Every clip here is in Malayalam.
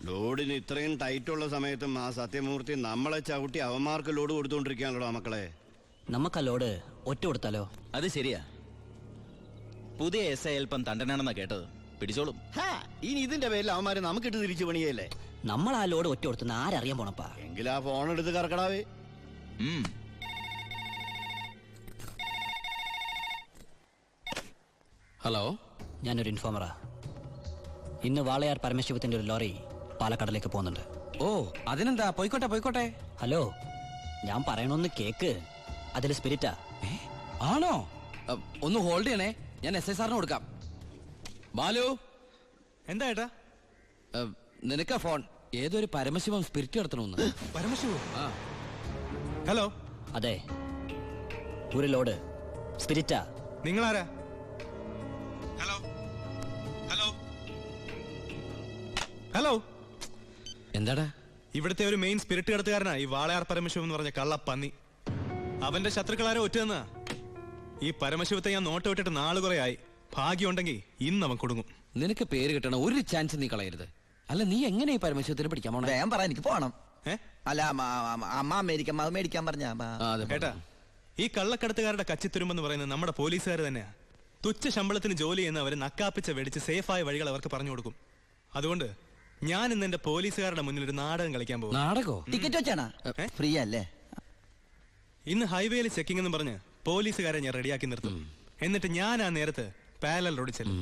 ലോഡിന് ഇത്രയും ടൈറ്റുള്ള സമയത്തും ആ സത്യമൂർത്തി നമ്മളെ ചവിട്ടി അവന്മാർക്ക് ലോഡ് കൊടുത്തോണ്ടിരിക്കാണല്ലോ മക്കളെ. നമുക്ക് ആ ലോഡ് ഒറ്റ കൊടുത്താലോ? അത് ശരിയാ. പുതിയ എസ് ഐ അല്പം തണ്ടനാണെന്നാ കേട്ടത്. പിടിച്ചോളും. ഇനി ഇതിന്റെ പേരിൽ അവന്മാരെ നമുക്കിട്ട് തിരിച്ചു പണിയല്ലേ? നമ്മൾ ആ ലോഡ് ഒറ്റ കൊടുത്തുന്ന ആരറിയാൻ പോണപ്പാ? എങ്കിൽ ആ ഫോൺ എടുത്ത് കറക്കടാവേ. ഹലോ, ഞാനൊരു ഇൻഫോമറാ. ഇന്ന് വാളയാർ പരമശിവത്തിന്റെ ഒരു ലോറി പാലക്കാടിലേക്ക് പോകുന്നുണ്ട്. ഓ അതിനെന്താ, പോയിക്കോട്ടെ പോയിക്കോട്ടെ. ഹലോ, ഞാൻ പറയണൊന്ന് കേക്ക്. അതിൽ സ്പിരിറ്റാ. ആണോ? ഒന്ന് ഹോൾഡ് ചെയ്യണേ, ഞാൻ എസ് ഐ സാറിന് കൊടുക്കാം. ബാലു, എന്താ ഏട്ടാ? നിനക്കാ ഫോൺ. ഏതൊരു പരമശിവം സ്പിരിറ്റ് നടത്തണമെന്ന്. പരമശിവോ? ഹലോ. അതെ, ഒരു ലോഡ് സ്പിരിറ്റാ. നിങ്ങളാരാ? Hello hello hello. എന്താടാ? ഇവിടുത്തെ ഒരു മെയിൻ സ്പിരിറ്റ് കടത്തുകാരനാ ഈ വാളയാർ പരമശിവം എന്ന് പറഞ്ഞ കള്ളപ്പന്നി. അവന്റെ ശത്രുക്കളാരോ ഒറ്റന്നാ. ഈ പരമശിവത്തെ ഞാൻ നോട്ട് വിട്ടിട്ട് നാള് കുറെ ആയി. ഭാഗ്യമുണ്ടെങ്കിൽ ഇന്ന് അവൻ കൊടുങ്ങും. നിനക്ക് പേര് കിട്ടണ ഒരു ചാൻസ് നീ കളയരുത്. അല്ല, നീ എങ്ങനെ ഈ പരമശിവത്തിന് പിടിക്കാൻ പോണേ? വേഗം പറ, എനിക്ക് പോണം. അല്ല, അമ്മ അമേരിക്കൻ മേടിക്കാൻ പറഞ്ഞ ഏട്ടാ, ഈ കള്ളക്കടത്തുകാരുടെ കച്ചിത്തുരുമ്പെന്ന് പറയുന്നത് നമ്മുടെ പോലീസുകാർ തന്നെയാ. തുച്ഛ ശമ്പളത്തിന് ജോലി ചെയ്യുന്നവര് നക്കാപ്പിച്ച വെടിച്ച് സേഫായ വഴികൾ അവർക്ക് പറഞ്ഞു കൊടുക്കും. അതുകൊണ്ട് ഞാൻ ഇന്ന് എന്റെ പോലീസുകാരുടെ മുന്നിൽ ഒരു നാടകം കളിക്കാൻ പോകും. നാടകോ? ടിക്കറ്റ് വെച്ചാണോ? ഫ്രീ അല്ലേ? ഇന്ന് ഹൈവേയിൽ ചെക്കിംഗ് എന്ന് പറഞ്ഞ് പോലീസുകാരെ ഞാൻ റെഡിയാക്കി നിർത്തും. എന്നിട്ട് ഞാൻ ആ നേരത്ത് പാരലൽ റോഡ് ചെല്ലും.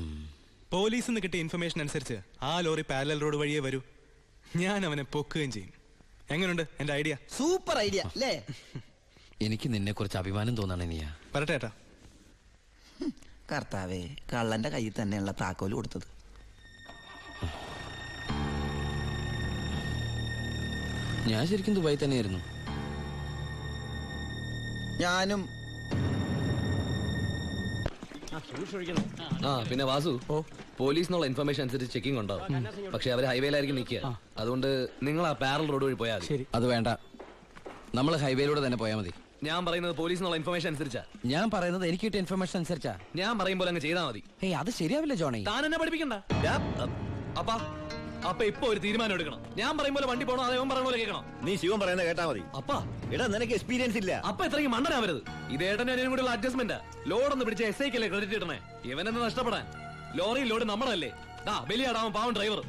പോലീസിൽ നിന്ന് കിട്ടിയ ഇൻഫർമേഷൻ അനുസരിച്ച് ആ ലോറി പാരലൽ റോഡ് വഴിയേ വരൂ. ഞാൻ അവനെ പൊക്കുകയും ചെയ്യും. എങ്ങനെയുണ്ട് എന്റെ ഐഡിയ? സൂപ്പർ ഐഡിയ അല്ലേ? എനിക്ക് നിന്നെ കുറിച്ച് അഭിമാനം തോന്നാണ്. നീയാ പറട്ടെ ഏട്ടാ. കർത്താവേ, കള്ളന്റെ കയ്യിൽ തന്നെയുള്ള താക്കോല് കൊടുത്തത്. ഞാൻ ശരിക്കും ദുബായി തന്നെയായിരുന്നു. ഞാനും. പിന്നെ വാസു, പോലീസിനുള്ള ഇൻഫർമേഷൻ അനുസരിച്ച് ചെക്കിംഗ് ഉണ്ടാവും. പക്ഷെ അവർ ഹൈവേയിലായിരിക്കും നിൽക്കുക. അതുകൊണ്ട് നിങ്ങൾ ആ പാരൽ റോഡ് വഴി പോയാൽ മതി. അത് വേണ്ട, നമ്മൾ ഹൈവേയിലൂടെ തന്നെ പോയാൽ മതി. ഞാൻ പറയുന്നത് പോലീസിനുള്ള ഇൻഫർമേഷൻ അനുസരിച്ചാ. ഞാൻ പറയുന്നത് എനിക്ക് കിട്ടിയ ഇൻഫർമേഷൻ അനുസരിച്ചാ. ഞാൻ പറയുമ്പോൾ അങ്ങ് ചെയ്താൽ മതി. ഏയ്, അത് ശരിയാവില്ല ജോണി. താൻ എന്നെ പഠിപ്പിക്കണ്ട. അപ്പൊ ഇപ്പൊ ഒരു തീരുമാനം എടുക്കണം. ഞാൻ പറയുമ്പോൾ വണ്ടി പോകണോ അതേ പറയുന്ന പോലെ കേൾക്കണം. നീ ശിവൻ പറയുന്നത് കേട്ടാ മതി. അപ്പാ, എടാ നിനക്ക് എക്സ്പീരിയൻസ് ഇല്ല. അപ്പൊ എത്രയും മണ്ടനാവരുത്. ഇത് ഏട്ടനും കൂടെയുള്ള അഡ്ജസ്റ്റ്മെന്റ്. ലോഡൊന്ന് പിടിച്ച എസ് ഐക്കല്ലേ ക്രെഡിറ്റ് കിട്ടണേ. ഇവനെന്ന് നഷ്ടപ്പെടാൻ. ലോറി ലോഡ് നമ്മളല്ലേ. ബലിയാടാവൻ പാവൻ ഡ്രൈവർ.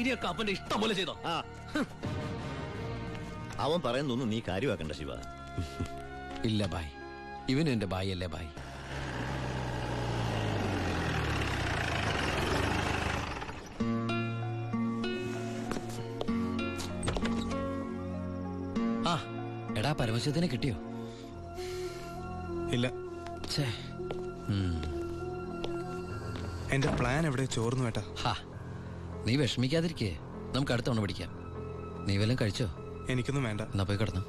ഇനിയൊക്കെ അപ്പന്റെ ഇഷ്ടം പോലെ ചെയ്തോ. അവൻ പറയുന്നൊന്നും നീ കാര്യമാക്കണ്ട ശിവ. ഇല്ല ബായ്, ഇവനും എന്റെ ബായ് അല്ലേ ബായ്. ആ എടാ, പരമശിവത്തിനെ കിട്ടിയോ? ഇല്ല. എന്റെ പ്ലാൻ എവിടെ ചോർന്നു ഏട്ടാ. നീ വിഷമിക്കാതിരിക്കേ, നമുക്ക് അടുത്ത തവണ പിടിക്കാം. നീ വല്ലതും കഴിച്ചോ? എനിക്കൊന്നും വേണ്ട. എന്നാ പോയി കിടന്നു.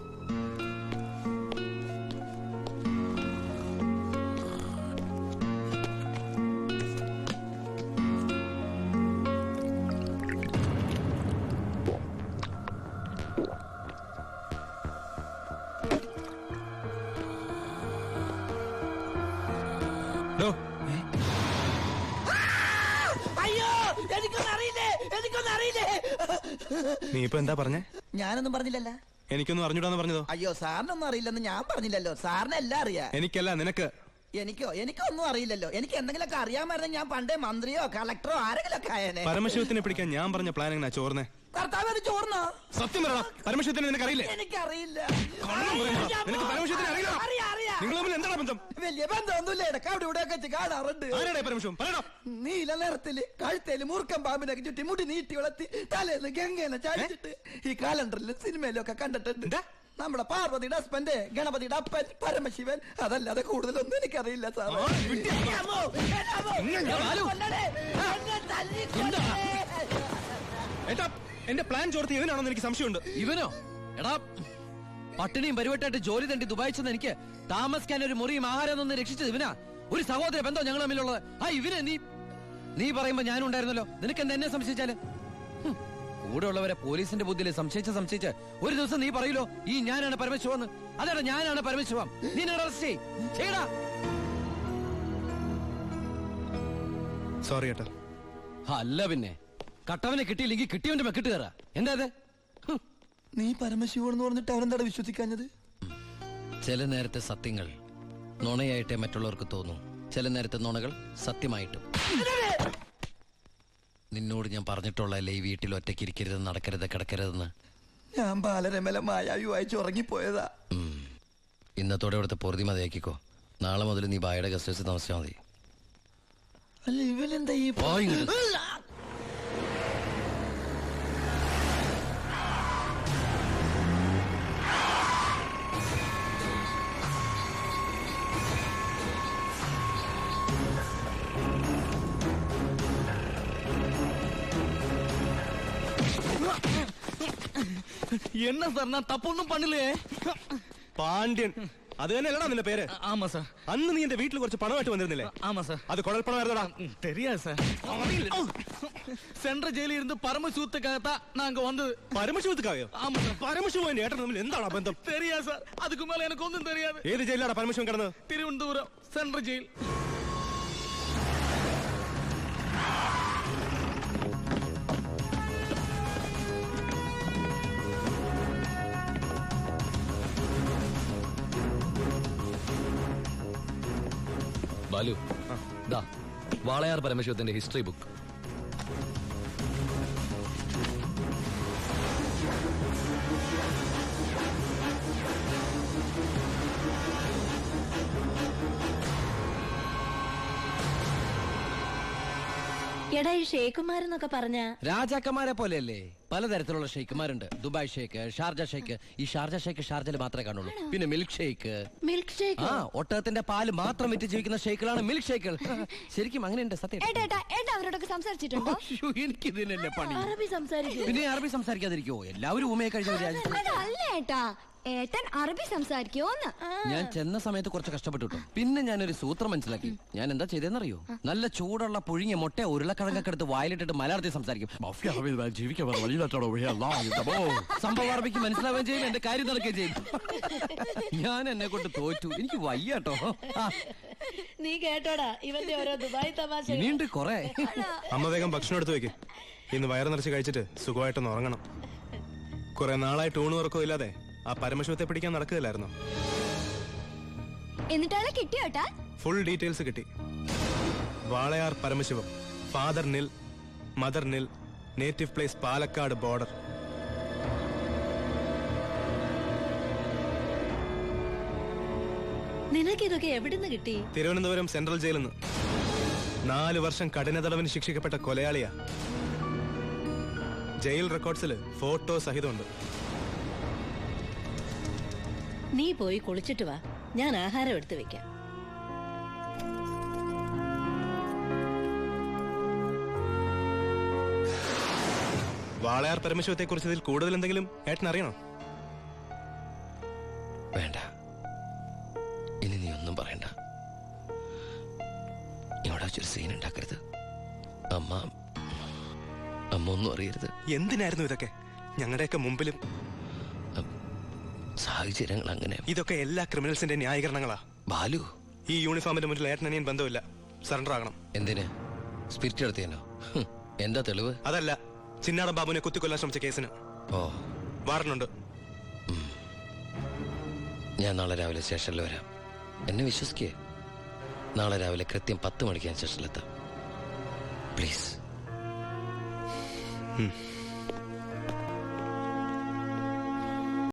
അയ്യോ, എനിക്കൊന്നും അറിയില്ലേ. നീ ഇപ്പൊ എന്താ പറഞ്ഞേ? ഞാനൊന്നും പറഞ്ഞില്ലല്ലോ. എനിക്കൊന്നും അറിഞ്ഞൂടാന്ന് പറഞ്ഞതോ? അയ്യോ, സാറിനൊന്നും അറിയില്ലെന്ന് ഞാൻ പറഞ്ഞില്ലല്ലോ. സാറിന് എല്ലാം അറിയാം. എനിക്കല്ല, നിനക്ക്. എനിക്കൊന്നും അറിയില്ലല്ലോ. എനിക്ക് എന്തെങ്കിലുമൊക്കെ അറിയാമായിരുന്നെങ്കിൽ ഞാൻ പണ്ടേ മന്ത്രിയോ കളക്ടറോ ആരെങ്കിലും ഒക്കെ ആയേനെ. പരമശിവത്തിനെ പിടിക്കാൻ ഞാൻ പറഞ്ഞ പ്ലാൻ എങ്ങനെ ചോർന്നേ? കർത്താവ്, അത് ചോർന്നോ? സത്യം പറയടാ, പരമശിവത്തിനെ നിനക്ക് അറിയില്ലേ? എനിക്കറിയില്ല. നിനക്ക് പരമശിവത്തിനെ അറിയില്ല? നിങ്ങൾ തമ്മിൽ എന്താണ് ബന്ധം? വലിയ ബന്ധമൊന്നുമില്ല. ഇടക്ക് അവിടെ ഇവിടെ ഒക്കെ കാണാറുണ്ട്. ആരാടേ പരമശിവം? പറയടാ. നീല നിറത്തില് കഴുത്തേല് മൂർക്കം പാമ്പിനൊക്കെ ചുറ്റി മുടി നീട്ടി വളർത്തി തലേന്ന് ഗംഗേനെ ചാടിച്ചിട്ട് ഈ കാലണ്ടറിലും സിനിമയിലും ഒക്കെ കണ്ടിട്ടുണ്ട്. നമ്മുടെ പാർവതിയുടെ ഹസ്ബൻഡ്, ഗണപതിയുടെ അപ്പൻ പരമശിവൻ. അതല്ലാതെ കൂടുതലൊന്നും എനിക്കറിയില്ല സാർ. ഏട്ടാ, എന്റെ പ്ലാൻ ചോർത്തി ഇവനാണെന്ന് എനിക്ക് സംശയമുണ്ട്. ഇവനോ? എടാ, പട്ടിണിയും പരിവട്ടായിട്ട് ജോലി തണ്ടി ദുബായി ചെന്ന് എനിക്ക് താമസിക്കാൻ ഒരു മുറിയും ആഹാരം ഒന്ന് രക്ഷിച്ചത് ഇവനാ. ഒരു സഹോദര ബന്ധം ഞങ്ങൾ തമ്മിലുള്ളത്. ഇവന് നീ പറയുമ്പോ ഞാനും ഉണ്ടായിരുന്നല്ലോ. നിനക്ക് എന്താ എന്നെ സംശയിച്ചാല്? കൂടെ ഉള്ളവരെ പോലീസിന്റെ ബുദ്ധിയിൽ സംശയിച്ച് ഒരു ദിവസം നീ പറയൂലോ, ഈ ഞാനാണ് പരമശിവന്ന്. അതാണ് ഞാനാണ് പരമശിവം. നീ അറസ്റ്റ് ചെയ്യടാ. സോറി ഏട്ടാ. അല്ല പിന്നെ കട്ടവനെ കിട്ടിയില്ലെങ്കിൽ കിട്ടിയവന്റെ മെക്കിട്ട് കയറാ. എന്താ ഇത്? നീ പരമശിവനെന്ന് പറഞ്ഞിട്ട് അവരെന്താ വിശ്വസിക്കാഞ്ഞത്? ചില നേരത്തെ സത്യങ്ങൾ നുണയായിട്ടേ മറ്റുള്ളവർക്ക് തോന്നും, ചില നേരത്തെ നുണകൾ സത്യമായിട്ടും. നിന്നോട് ഞാൻ പറഞ്ഞിട്ടുള്ളതല്ലേ ഈ വീട്ടിൽ ഒറ്റയ്ക്ക് ഇരിക്കരുത്, നടക്കരുത്, കിടക്കരുതെന്ന്. ഞാൻ ബാലരമല മായാവി വായിച്ച് ഉറങ്ങിപ്പോയതാ. ഇന്നത്തോടെ ഇവിടുത്തെ പൊറുതി മതിയാക്കിക്കോ. നാളെ മുതൽ നീ ബായുടെ ഗസ്റ്റ് ഹൗസിൽ താമസിച്ചാൽ മതി. അല്ല ഇവനെന്താ ഈ என்ன சார் நான் தப்பொன்னும் பண்ணலையே. പാണ്ഡ്യൻ അത് തന്നെയല്ലടാ നിന്റെ പേര്? ஆமா சார். അന്ന് നീ എന്റെ വീട്ടിൽ കുറച്ച് പണമായിട്ട് വന്നിരുന്നില്ലേ? ஆமா சார். അത് കുഴൽപ്പണമായിരുന്നടാ. தெரியாது சார். சென்ற ஜெயிலில் இருந்து பரமசிவத்துக்காகத்தான் நாங்க வந்தது. പരമശിവത്തുക്കായോ? ஆமா சார். പരമശിവൻ ഏട്ടൻ തമ്മിൽ എന്താണ് ബന്ധം? தெரியாது சார். அதுக்கு மேல எனக்கு ஒன்றும் தெரியாது. ഏത് ജയിലാടാ പരമശിവൻ കിടന്നത്? Thiruvananthapuram central jail. ബാലു, ദാ വാളയാർ പരമശിവത്തിന്റെ ഹിസ്റ്ററി ബുക്ക്. എടാ ഈ ഷേഖുമാരെന്നൊക്കെ പറഞ്ഞ രാജാക്കന്മാരെ പോലെയല്ലേ? പലതരത്തിലുള്ള ഷെയ്ക്കുമാരുണ്ട്. Dubai sheikh, Sharjah sheikh. ഈ ഷാർജ ഷേക്ക് ഷാർജയിൽ മാത്രമേ കാണുള്ളൂ. പിന്നെ മിൽക്ക് ഷേക്ക്. Milk shake? ആ, ഒട്ടകത്തിന്റെ പാല് മാത്രം വിറ്റ് ജീവിക്കുന്ന ഷേക്കുകളാണ് മിൽക്ക് ഷേക്കുകൾ. ശരിക്കും അങ്ങനെയുണ്ട്, സത്യം. അവരോടൊക്കെ സംസാരിച്ചിട്ടുണ്ടോ? എനിക്ക് ഇതിനല്ലേ പണി. അറബി സംസാരിക്കും. പിന്നെ അറബി സംസാരിക്കാതിരിക്കോ? എല്ലാവരും ഊമയെ കഴിഞ്ഞ രാജ്യത്ത്. അല്ല ഏട്ടാ, ഏട്ടൻ അറബി സംസാരിക്കോന്ന്. ഞാൻ ചെന്ന സമയത്ത് കുറച്ച് കഷ്ടപ്പെട്ടു കേട്ടോ. പിന്നെ ഞാനൊരു സൂത്രം മനസ്സിലാക്കി. ഞാൻ എന്താ ചെയ്തെന്നറിയോ? നല്ല ചൂടുള്ള പുഴുങ്ങിയ മുട്ട ഉരുളക്കിഴങ്ങൊക്കെ എടുത്ത് വായിലിട്ടിട്ട് മലയാളത്തിൽ സംസാരിക്കും. സംഭവം അറബിക്ക് മനസ്സിലാവുകയും ചെയ്യും, എന്റെ കാര്യം നടക്കുകയും ചെയ്യും. ഞാൻ എന്നെ കൊണ്ട് തോറ്റു, എനിക്ക് വയ്യാട്ടോ. നീ കേട്ടോടാ ഇവന്റെ ഓരോ ദുബായ് തമാശ. ഇനിയുണ്ട് കൊറേ. അമ്മ വേഗം ഭക്ഷണം എടുത്തു വെക്ക്. ഇന്ന് വയറ് നിറച്ച് കഴിച്ചിട്ട് സുഖമായിട്ടൊന്ന് ഉറങ്ങണം. കുറെ നാളായിട്ട് ഊണ് ഉറക്കവും ഇല്ലാതെ ആ പരമശിവത്തെ പിടിക്കാൻ നടക്കുകയില്ലായിരുന്നു. എന്നിട്ടാണ് കിട്ടിയോട്ടാ? ഫുൾ ഡീറ്റെയിൽസ് കിട്ടി. വാളയാർ പരമശിവം, ഫാദർ നിൽ, മദർ നിൽ, നേറ്റീവ് പ്ലേസ് പാലക്കാട് ബോർഡർ. നിനക്കിതൊക്കെ എവിടുന്ന് കിട്ടി? തിരുവനന്തപുരം സെൻട്രൽ ജയിലിൽ നിന്ന്. 4 വർഷം കഠിന തടവിന് ശിക്ഷിക്കപ്പെട്ട കൊലയാളിയാ. Jail റെക്കോർഡ്സിൽ photo സഹിതമുണ്ട്. നീ പോയി കുളിച്ചിട്ട് വാ, ഞാൻ ആഹാരം എടുത്തു വെക്കാം. വാളയാർ പരമശിവത്തെ കുറിച്ച് ഇതിൽ കൂടുതൽ എന്തെങ്കിലും ഏട്ടൻ അറിയണോ? വേണ്ട, ഇനി നീ ഒന്നും പറയണ്ട. ഇവിടെ വെച്ചൊരു സീൻ ഉണ്ടാക്കരുത്. അമ്മ ഒന്നും അറിയരുത്. എന്തിനായിരുന്നു ഇതൊക്കെ? ഞങ്ങളുടെയൊക്കെ മുമ്പിലും. സാഹചര്യങ്ങൾ അങ്ങനെ. ഇതൊക്കെ എല്ലാ ക്രിമിനൽസിന്റെ ന്യായീകരണങ്ങളാ. ബാലു, ഈ യൂണിഫോമിന്റെ മുന്നിൽ ഏട്ടനനിയൻ ബന്ധമില്ല. സറണ്ടർ ആകണം. എന്തിന്? സ്പിരിറ്റ് എടുത്തേനോ? എന്താ തെളിവ്? അതല്ല, ചിന്നാടൻ ബാബുവിനെ കുത്തിക്കൊല്ലാൻ ശ്രമിച്ച കേസിന്. ഓ, വാറണ്ടുണ്ട്. ഞാൻ നാളെ രാവിലെ സ്റ്റേഷനിൽ വരാം. എന്നെ വിശ്വസിക്കേ. നാളെ രാവിലെ കൃത്യം 10 മണിക്ക് ഞാൻ സ്റ്റേഷനിലെത്താം. പ്ലീസ്.